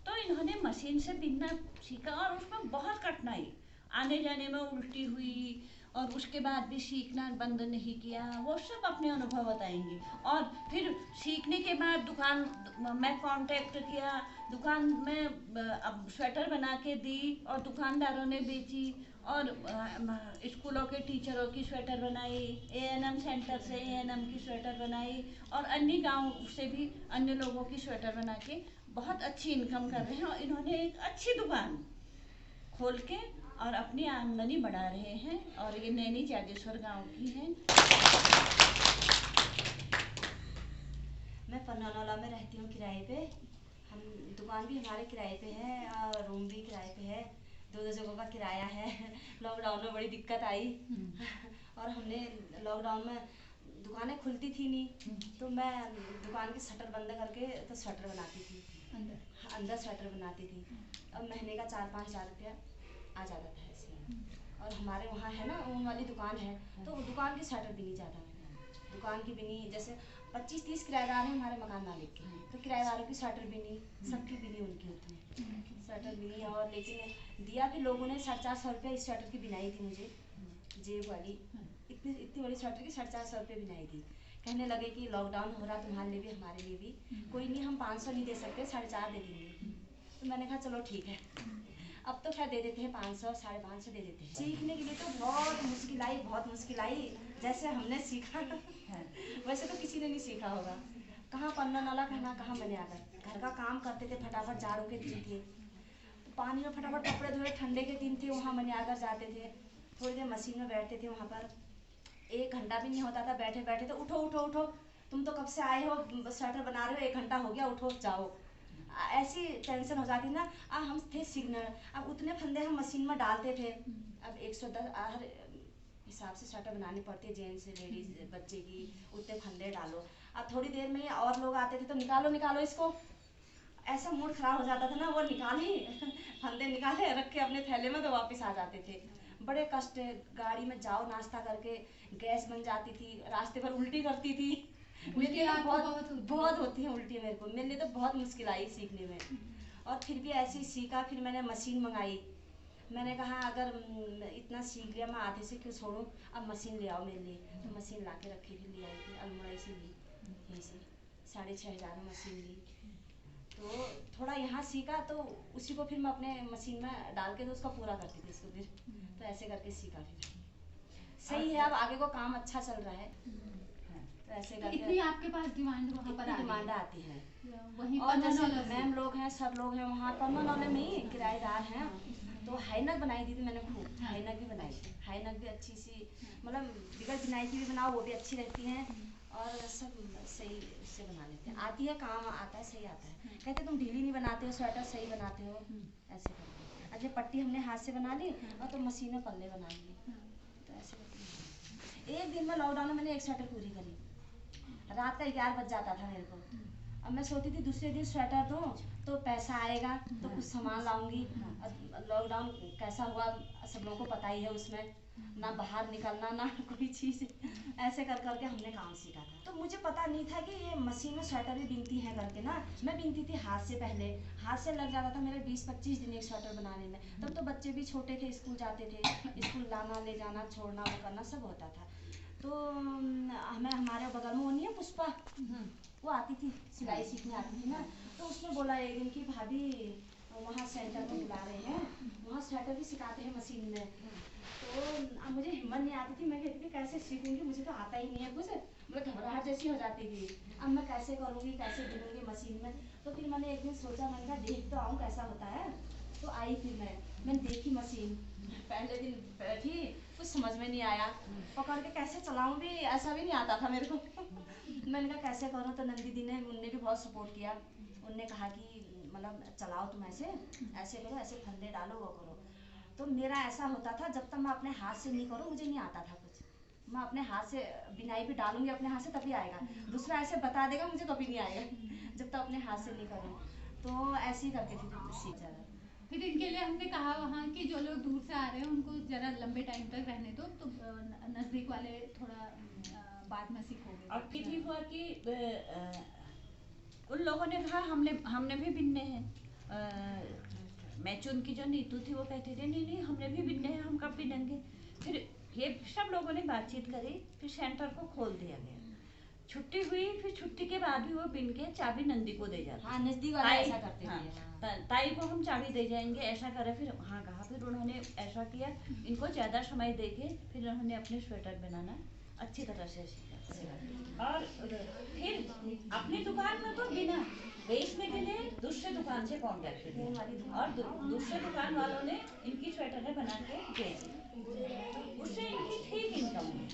तो इन्होंने मशीन से बिनना सीखा और उसमें बहुत कठिनाई, आने जाने में उल्टी हुई और उसके बाद भी सीखना बंद नहीं किया, वो सब अपने अनुभव बताएंगी। और फिर सीखने के बाद दुकान मैं कांटेक्ट किया, दुकान में अब स्वेटर बना के दी और दुकानदारों ने बेची और स्कूलों के टीचरों की स्वेटर बनाई, एएनएम सेंटर से एएनएम की स्वेटर बनाई और अन्य गांव से भी अन्य लोगों की स्वेटर बना के बहुत अच्छी इनकम कर रहे हैं। और इन्होंने एक अच्छी दुकान खोल के और अपनी आमदनी बढ़ा रहे हैं और ये नैनी जागेश्वर गांव की हैं। मैं पन्नानौला में रहती हूँ किराए पे। हम दुकान भी हमारे किराए पे है और रूम भी किराए पे है, 2-2 जगहों का किराया है। लॉकडाउन में बड़ी दिक्कत आई और हमने लॉकडाउन में दुकानें खुलती थी नहीं, तो मैं दुकान की शटर बंद करके तो स्वेटर बनाती थी, अंदर स्वेटर बनाती थी। अब महीने का 4-5 हज़ार रुपया आ जाता था ऐसे। और हमारे वहाँ है ना ऊन वाली दुकान है, तो दुकान की स्वेटर बिनी ज़्यादा मैंने, दुकान की बिनी। जैसे 25-30 किराएदार हैं हमारे मकान मालिक के, तो किराएदारों की स्वेटर बिनी, सबकी बिनी उनकी उतनी स्वेटर बिनी। और लेकिन दिया भी लोगों ने 450 रुपये इस स्वेटर की बिनाई थी मुझे, जेब वाली इतनी बड़ी स्वेटर की 450 रुपये बिनाई थी। कहने लगे कि लॉकडाउन हो रहा तुम्हारे लिए भी हमारे लिए भी, कोई नहीं हम 500 नहीं दे सकते, 450 दे देंगे। तो मैंने कहा चलो ठीक है। अब तो खैर दे देते हैं 500, 550 दे देते हैं। सीखने के लिए तो बहुत मुश्किल आई, बहुत मुश्किल आई। जैसे हमने सीखा वैसे तो किसी ने नहीं सीखा होगा। कहाँ पन्नानौला कहना, कहाँ मनियागढ़। घर का काम करते थे, फटाफट जाड़ों के दिन थे, तो पानी में फटाफट कपड़े धोए, ठंडे के दिन थे, वहाँ मनियागढ़ जाते थे, थोड़ी देर मशीन में बैठते थे। वहाँ पर 1 घंटा भी नहीं होता था, बैठे बैठे तो उठो उठो उठो, तुम तो कब से आए हो, स्वेटर बना रहे हो, 1 घंटा हो गया, उठो जाओ। ऐसी टेंशन हो जाती ना। हम थे सिग्नल, अब उतने फंदे हम मशीन में डालते थे। अब 110 हर हिसाब से स्वेटर बनानी पड़ती है, जेंट्स लेडीज बच्चे की, उतने फंदे डालो। अब थोड़ी देर में और लोग आते थे तो निकालो निकालो इसको, ऐसा मूड खराब हो जाता था ना, वो निकाली फंदे निकाले, रखे अपने थैले में, तो वापस आ जाते थे। बड़े कष्ट, गाड़ी में जाओ नाश्ता करके, गैस बन जाती थी, रास्ते पर उल्टी करती थी। मेरे लिए बहुत होती है उल्टी, मेरे लिए तो बहुत मुश्किल आई सीखने में। और फिर भी ऐसे ही सीखा। फिर मैंने मशीन मंगाई, मैंने कहा अगर इतना सीख लिया मैं आधे से क्यों छोड़ूं, अब मशीन ले आओ मेरे लिए। तो मशीन ला के रखी, फिर ले आई थी अल्मोड़ा से ली, यहीं से 6,500 में मशीन ली। तो थोड़ा यहाँ सीखा, तो उसी को फिर मैं अपने मशीन में डाल के तो उसका पूरा करती थी इसको फिर। तो ऐसे करके सीखा। फिर सही है, अब आगे को काम अच्छा चल रहा है, तो ऐसे करके इतनी आपके पास डिमांड वहाँ पर डिमांड आती है। वहीं और जैसे पन्नानौला से। मैम लोग हैं, सब लोग हैं वहाँ पन्नानौले में ही किराएदार हैं। तो हाईनक बनाई दी थी मैंने खूब, हाईनक भी बनाई थी, हाईनक भी अच्छी सी, मतलब बिगड़ बुनाई की भी बनाओ वो भी अच्छी रहती हैं, और सब सही से बना लेते हैं। आती है, काम आता है, सही आता है। कहते तुम ढीली नहीं बनाते हो स्वेटर, सही बनाते हो, ऐसे करके। अच्छा पट्टी हमने हाथ से बना ली और तो मशीन में पल्ले बना लिए, तो ऐसे करके। एक दिन में लॉकडाउन में मैंने एक स्वेटर पूरी करी, रात का 11 बज जाता था मेरे को। अब मैं सोचती थी दूसरे दिन स्वेटर दूँ तो पैसा आएगा, तो कुछ सामान लाऊंगी। लॉकडाउन कैसा हुआ सब लोगों को पता ही है, उसमें ना बाहर निकलना ना कोई चीज़, ऐसे कर करके हमने काम सीखा था। तो मुझे पता नहीं था कि ये मशीन में स्वेटर भी बिनती है करके ना। मैं बिनती थी हाथ से, पहले हाथ से लग जाता था मेरे 20-25 दिन एक स्वेटर बनाने में। तब तो बच्चे भी छोटे थे, स्कूल जाते थे, स्कूल लाना ले जाना छोड़ना वो करना सब होता था। तो हमें हमारे बगल में वो नहीं है पुष्पा, वो आती थी सिलाई सीखने आती थी ना। तो उसने बोला एक दिन कि भाभी वहाँ सेंटर में बुला रहे हैं, वहाँ स्वेटर भी सिखाते हैं मशीन में। तो अब मुझे हिम्मत नहीं आती थी, मैं कहती थी कैसे सीखूंगी, मुझे तो आता ही नहीं है कुछ, मुझे घबराहट जैसी हो जाती थी। अब मैं कैसे करूँगी, कैसे बुनूंगी मशीन में। तो फिर मैंने एक दिन सोचा, मैंने कहा देख तो आऊँ कैसा होता है। तो आई फिर मैंने देखी मशीन, पहले दिन बैठी, कुछ समझ में नहीं आया, पकड़ के कैसे चलाऊँ भी ऐसा भी नहीं आता था मेरे को। मैंने कहा कैसे करूँ, तो नंदी दी ने उनने भी बहुत सपोर्ट किया। उनने कहा कि मतलब चलाओ तुम ऐसे ऐसे करो, ऐसे फंदे डालो, वो करो। तो मेरा ऐसा होता था जब तक मैं अपने हाथ से नहीं करूँ मुझे नहीं आता था कुछ। मैं अपने हाथ से बिनाई भी डालूंगी अपने हाथ से तभी आएगा, दूसरा ऐसे बता देगा मुझे तो भी नहीं आएगा जब तक अपने हाथ से नहीं करूँ। तो ऐसे ही करके फिर सीख जाता। फिर इनके लिए हमने कहा वहाँ कि जो लोग दूर से आ रहे हैं उनको जरा लंबे टाइम तक रहने दो, तो नज़दीक वाले थोड़ा बाद में सीखोगे। और किसी हुआ कि उन लोगों ने कहा हमने भी बिनने हैं। मैचून की जो नीतू थी वो कहती थी नहीं नहीं हमने भी बिनने हैं, हम कब बिनेंगे। फिर ये सब लोगों ने बातचीत करी, फिर सेंटर को खोल दिया गया। छुट्टी हुई, फिर छुट्टी के बाद भी वो बिन के चाबी नंदी को दे जाते। हाँ, नजदीक वाले ताई- ऐसा करते थे। हाँ, ताई को हम चाबी दे जाएंगे ऐसा करे। फिर हाँ कहा, फिर उन्होंने ऐसा किया, इनको ज़्यादा समय देके फिर उन्होंने अपने स्वेटर बनाना अच्छी तरह से सीखा। और फिर अपनी दुकान में तो बिना बेचने के लिए दूसरे दुकान से कांटेक्ट किया और दूसरे दुकान वालों ने इनकी स्वेटरें बना के बेची, उससे इनकी ठीक इनकम है।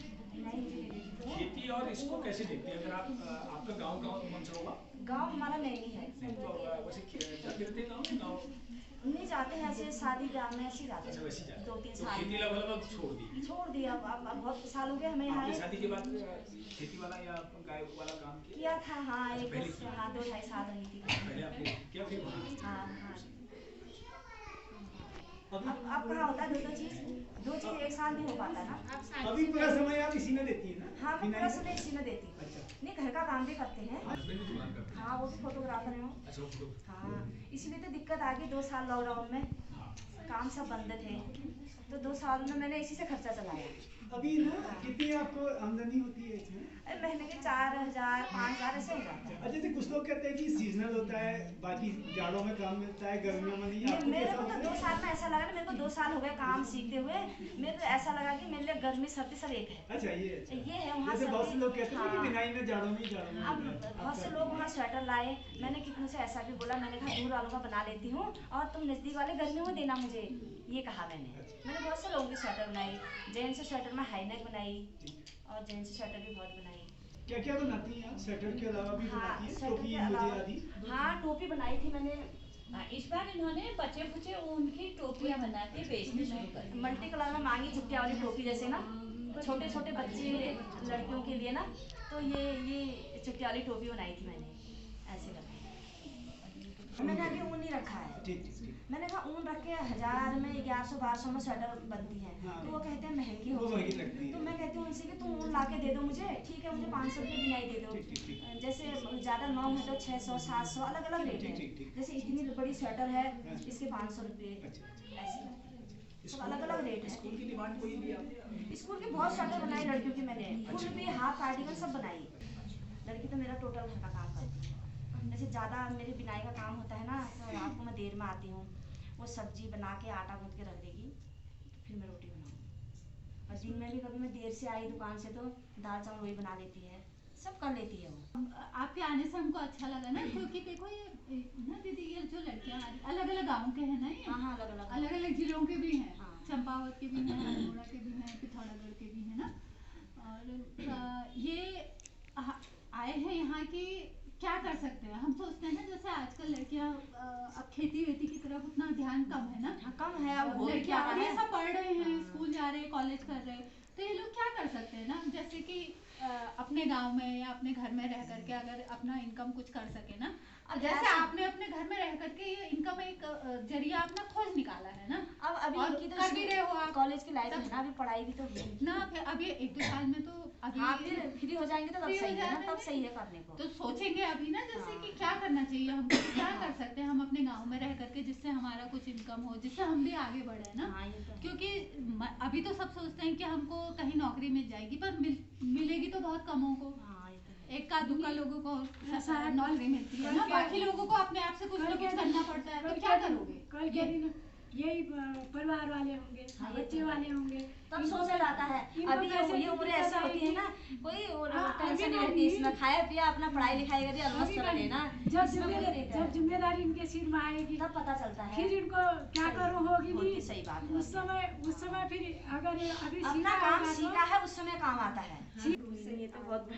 खेती और इसको कैसे देखते हैं? अगर आपका गांव मंचरोवा, गांव हमारा नहीं है, नहीं तो वैसे जाते रहते हैं गांव नहीं जाते हैं, ऐसे शादी ब्याह में ऐसे जाते अच्छा हैं। वैसे जाते 2-3 तो साल खेती लगभग छोड़ दी। अब बहुत साल हो गए हमें यहाँ आपने शादी के बाद खेती वाला या गाय वाला काम किया था। हाँ, अच्छा, पहले 2-2.5 साल रही थी। पहले आपने क्या फिर वहाँ हाँ। अब कहाँ होता है दो चीज एक साथ नहीं हो पाता ना। अभी पूरा समय आप इसी में देती है ना? हाँ, मैं पूरा समय इसी में देती हूँ। अच्छा। नहीं, घर का काम भी करते हैं। हस्बैंड भी दुकान करते हैं? हाँ, वो भी फोटोग्राफर है वो। अच्छा वो फोटो। हाँ, इसीलिए तो दिक्कत आ गई 2 साल लॉकडाउन में, हाँ। काम सब बंद थे, तो 2 साल में मैंने इसी से खर्चा चलाया। अभी ना कितनी आपको आमदनी होती है इसमें? महीने के 4,000 5,000 ऐसे हो जाते हैं। अच्छा, जैसे कुछ लोग कहते हैं कि सीजनल होता है, बाकी जाड़ों में काम मिलता है, गर्मियों में नहीं। आपको मेरे कैसा को तो होता 2 है? साल में ऐसा लगा ना, मेरे को 2 साल हो गए काम सीखते हुए, मेरे को ऐसा लगा कि मेरे लिए गर्मी सर्दी सब एक है। अच्छा, ये ये है वहाँ जैसे बहुत से लोग कहते हैं कि हाँ। बिनाई में जाड़ों में ही जाड़ों में अब होता है। बहुत से लोग वहाँ स्वेटर लाए, मैंने कितनों से ऐसा भी बोला, मैंने कहा दूर वालों का बना लेती हूँ और तुम नजदीक वाले गर्मियों में देना मुझे, ये कहा मैंने बहुत से लोगों की स्वेटर बनाई, जेंट्स स्वेटर में हाई नेक बनाई और जेंट्स स्वेटर भी बहुत बनाई। क्या क्या बनाती हैं आप? स्वेटर के अलावा भी हाँ, बनाती है? स्वेटर टोपी, के मोजे अलावा आदि? हाँ, टोपी बनाई थी मैंने। इस बार इन्होंने बचे कुचे ऊन की टोपियां बना के बेचनी शुरू कर दी। मल्टी कलर में मांगी चुटिया वाली टोपी, जैसे ना छोटे छोटे बच्चे लड़कियों के लिए ना, तो ये चुटिया वाली टोपी बनाई थी मैंने ऐसे करके। मैंने अभी ऊन नहीं रखा है। ठीक ठीक ठीक। मैंने कहा ऊन रख के 1000 में 1100-1200 में स्वेटर बनती है। हाँ। तो वो कहते हैं महंगी वो हो महंगी जाएगी। लगती है। तो मैं कहती हूँ उनसे कि तुम ऊन ला के दे दो मुझे, ठीक है मुझे 500 रुपये बिनाई दे दो। ठीक, ठीक, ठीक। जैसे ज़्यादा लॉन्ग है तो 600 700 अलग अलग रेट ठीक, है। ठीक, ठीक। जैसे इतनी बड़ी स्वेटर है हाँ। इसके 500 रुपये अच्छा, ऐसे सब अलग अलग रेट है। स्कूल की डिमांड कोई भी आपने? स्कूल की बहुत स्वेटर बनाई लड़कियों की मैंने, फुल भी हाफ कार्डिगन सब बनाई। लड़की तो मेरा टोटल घर का काम करती है। जैसे ज़्यादा मेरे बिनाई का काम होता है ना, तो रात को मैं देर में आती हूँ, वो सब्जी बना के आटा गूँथ के रख देगी, फिर मैं रोटी बनाऊँ। और दिन में भी कभी मैं देर से आई दुकान से तो दाल चावल वही बना लेती है, सब कर लेती है वो। आपके आने से हमको अच्छा लगा ना, क्योंकि देखो ये ना दीदी, ये जो लड़कियां अलग अलग गाँव के हैं ना, ये हाँ, अलग अलग जिलों के भी हैं। हाँ। चंपावत के भी हैं, अल्मोड़ा के भी हैं, पिथौरागढ़ के भी हैं ना। और ये आए हैं यहाँ की, क्या कर सकते हैं हम सोचते हैं ना, जैसे आजकल लड़कियां अब खेती वेती की तरफ उतना ध्यान कम है ना। हाँ, कम है अब हो लड़कियां क्या और ये है। सब पढ़ रहे हैं, हाँ। स्कूल जा रहे हैं, कॉलेज कर रहे हैं, तो ये लोग क्या कर सकते हैं ना, जैसे कि अपने गांव में या अपने घर में रह करके अगर अपना इनकम कुछ कर सके ना। अब जैसे ऐसा- आपने अपने घर में रह करके ये इनकम एक जरिया अपना खोज निकाला है ना। अब अभी और इनकी तो कर भी रहे हो आप। कॉलेज की लाइफ तब- है ना, अभी पढ़ाई भी तो है ना फिर अभी 1-2 साल में तो अभी हाँ, फिर फ्री हो जाएंगे तो तब फ्री हो सही है ना, तब जाएंगे। सही है करने को। तो सोचेंगे अभी ना, जैसे हाँ। कि क्या करना चाहिए हमको, क्या कर सकते हैं हम अपने गांव में रह करके, जिससे हमारा कुछ इनकम हो, जिससे हम भी आगे बढ़े ना। हाँ, ये तो है। क्योंकि अभी तो सब सोचते हैं कि हमको कहीं नौकरी मिल जाएगी, पर मिलेगी तो बहुत कमों को। हाँ, ये तो है। एक का दुक्का लोगों को नौकरी मिलती है ना, बाकी लोगों को अपने आप से कुछ ना कुछ करना पड़ता है, तो क्या करोगे? कल के दिन यही परिवार वाले होंगे, हाँ, ये बच्चे तो है। वाले होंगे, तब सोचा जाता है। इनको अभी कैसे ये उम्र ऐसी होती है ना, कोई हाँ, टेंशन अभी नहीं ना रहती, इसमें खाया पिया अपना पढ़ाई लिखाई करिए और मस्त अभी रहे ना। जब इसमें कोई नहीं जब जिम्मेदारी इनके सिर में आएगी तब पता चलता है। फिर इनको क्या सही- करूँ होगी होगी, नहीं। सही बात है। उस समय फिर अगर अभी अपना सीखा काम होगा तो- सीखा है उस समय काम आता है। ये तो बहुत